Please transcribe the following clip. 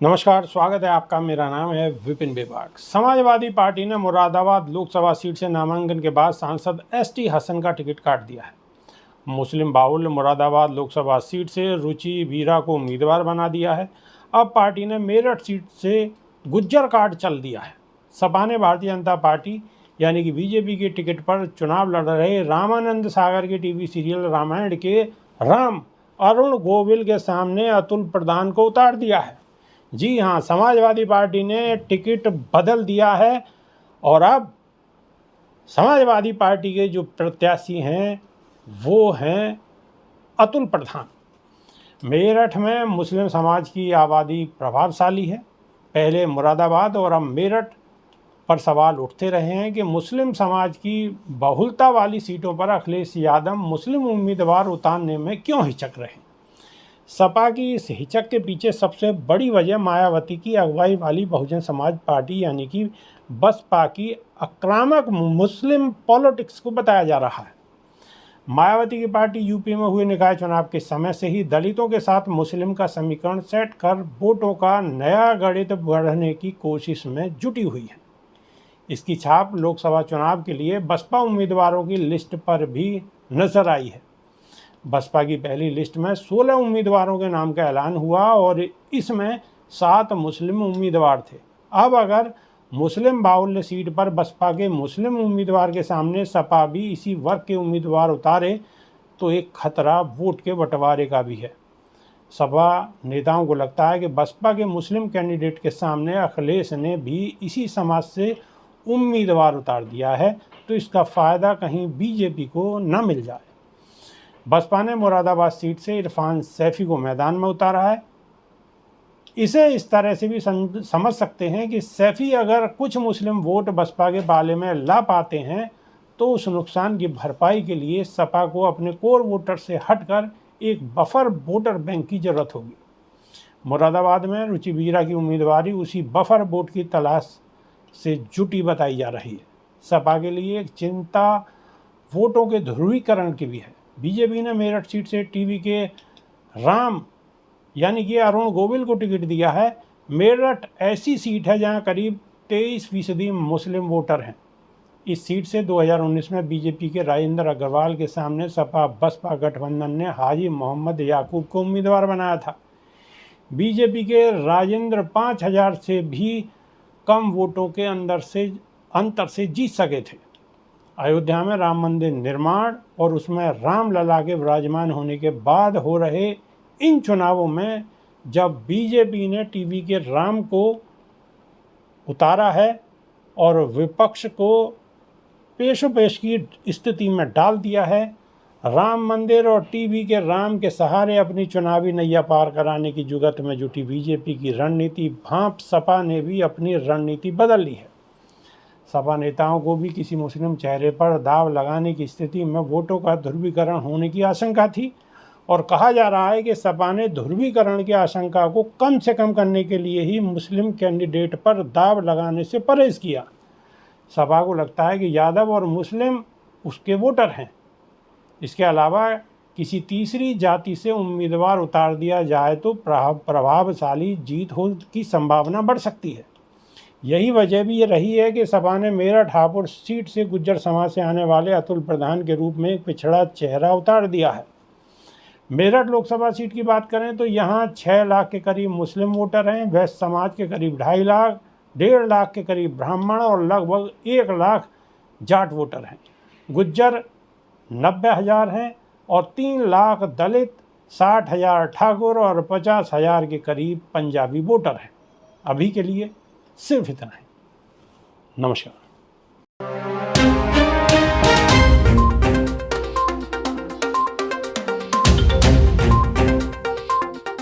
नमस्कार, स्वागत है आपका। मेरा नाम है विपिन बेबाक। समाजवादी पार्टी ने मुरादाबाद लोकसभा सीट से नामांकन के बाद सांसद एसटी हसन का टिकट काट दिया है। मुस्लिम बाहुल्य मुरादाबाद लोकसभा सीट से रुचि वीरा को उम्मीदवार बना दिया है। अब पार्टी ने मेरठ सीट से गुज्जर कार्ड चल दिया है। सपा ने भारतीय जनता पार्टी यानी कि बीजेपी के टिकट पर चुनाव लड़ रहे रामानंद सागर के टीवी सीरियल रामायण के राम अरुण गोविल के सामने अतुल प्रधान को उतार दिया है। जी हाँ, समाजवादी पार्टी ने टिकट बदल दिया है और अब समाजवादी पार्टी के जो प्रत्याशी हैं वो हैं अतुल प्रधान। मेरठ में मुस्लिम समाज की आबादी प्रभावशाली है। पहले मुरादाबाद और अब मेरठ पर सवाल उठते रहे हैं कि मुस्लिम समाज की बहुलता वाली सीटों पर अखिलेश यादव मुस्लिम उम्मीदवार उतारने में क्यों हिचक रहे हैं। सपा की इस हिचक के पीछे सबसे बड़ी वजह मायावती की अगुवाई वाली बहुजन समाज पार्टी यानी कि बसपा की आक्रामक मुस्लिम पॉलिटिक्स को बताया जा रहा है। मायावती की पार्टी यूपी में हुए निकाय चुनाव के समय से ही दलितों के साथ मुस्लिम का समीकरण सेट कर वोटों का नया गणित बढ़ने की कोशिश में जुटी हुई है। इसकी छाप लोकसभा चुनाव के लिए बसपा उम्मीदवारों की लिस्ट पर भी नजर आई है। बसपा की पहली लिस्ट में 16 उम्मीदवारों के नाम का ऐलान हुआ और इसमें 7 मुस्लिम उम्मीदवार थे। अब अगर मुस्लिम बाहुल्य सीट पर बसपा के मुस्लिम उम्मीदवार के सामने सपा भी इसी वर्ग के उम्मीदवार उतारे तो एक खतरा वोट के बंटवारे का भी है। सपा नेताओं को लगता है कि बसपा के मुस्लिम कैंडिडेट के सामने अखिलेश ने भी इसी समाज से उम्मीदवार उतार दिया है तो इसका फ़ायदा कहीं बीजेपी को न मिल जाए। बसपा ने मुरादाबाद सीट से इरफान सैफी को मैदान में उतारा है। इसे इस तरह से भी समझ सकते हैं कि सैफी अगर कुछ मुस्लिम वोट बसपा के बाले में ला पाते हैं तो उस नुकसान की भरपाई के लिए सपा को अपने कोर वोटर से हटकर एक बफर वोटर बैंक की जरूरत होगी। मुरादाबाद में रुचि वीरा की उम्मीदवारी उसी बफर वोट की तलाश से जुटी बताई जा रही है। सपा के लिए एक चिंता वोटों के ध्रुवीकरण की भी है। बीजेपी ने मेरठ सीट से टीवी के राम यानी कि अरुण गोविल को टिकट दिया है। मेरठ ऐसी सीट है जहां करीब 23% मुस्लिम वोटर हैं। इस सीट से 2019 में बीजेपी के राजेंद्र अग्रवाल के सामने सपा बसपा गठबंधन ने हाजी मोहम्मद याकूब को उम्मीदवार बनाया था। बीजेपी के राजेंद्र 5000 से भी कम वोटों के अंतर से जीत सके थे। अयोध्या में राम मंदिर निर्माण और उसमें रामलला के विराजमान होने के बाद हो रहे इन चुनावों में जब बीजेपी ने टीवी के राम को उतारा है और विपक्ष को पेशोपेश की स्थिति में डाल दिया है, राम मंदिर और टीवी के राम के सहारे अपनी चुनावी नैया पार कराने की जुगत में जुटी बीजेपी की रणनीति भांप सपा ने भी अपनी रणनीति बदल ली है। सपा नेताओं को भी किसी मुस्लिम चेहरे पर दाव लगाने की स्थिति में वोटों का ध्रुवीकरण होने की आशंका थी और कहा जा रहा है कि सपा ने ध्रुवीकरण की आशंका को कम से कम करने के लिए ही मुस्लिम कैंडिडेट पर दाव लगाने से परहेज किया। सपा को लगता है कि यादव और मुस्लिम उसके वोटर हैं। इसके अलावा किसी तीसरी जाति से उम्मीदवार उतार दिया जाए तो प्रभावशाली जीत हो की संभावना बढ़ सकती है। यही वजह भी ये रही है कि सपा ने मेरठ हापुड़ सीट से गुज्जर समाज से आने वाले अतुल प्रधान के रूप में एक पिछड़ा चेहरा उतार दिया है। मेरठ लोकसभा सीट की बात करें तो यहाँ 6 लाख के करीब मुस्लिम वोटर हैं। वैश्य समाज के करीब 2.5 लाख, 1.5 लाख के करीब ब्राह्मण और लगभग 1 लाख जाट वोटर हैं। गुज्जर 90,000 हैं और 3 लाख दलित, 60,000 ठाकुर और 50,000 के करीब पंजाबी वोटर हैं। अभी के लिए सिर्फ इतना है। नमस्कार।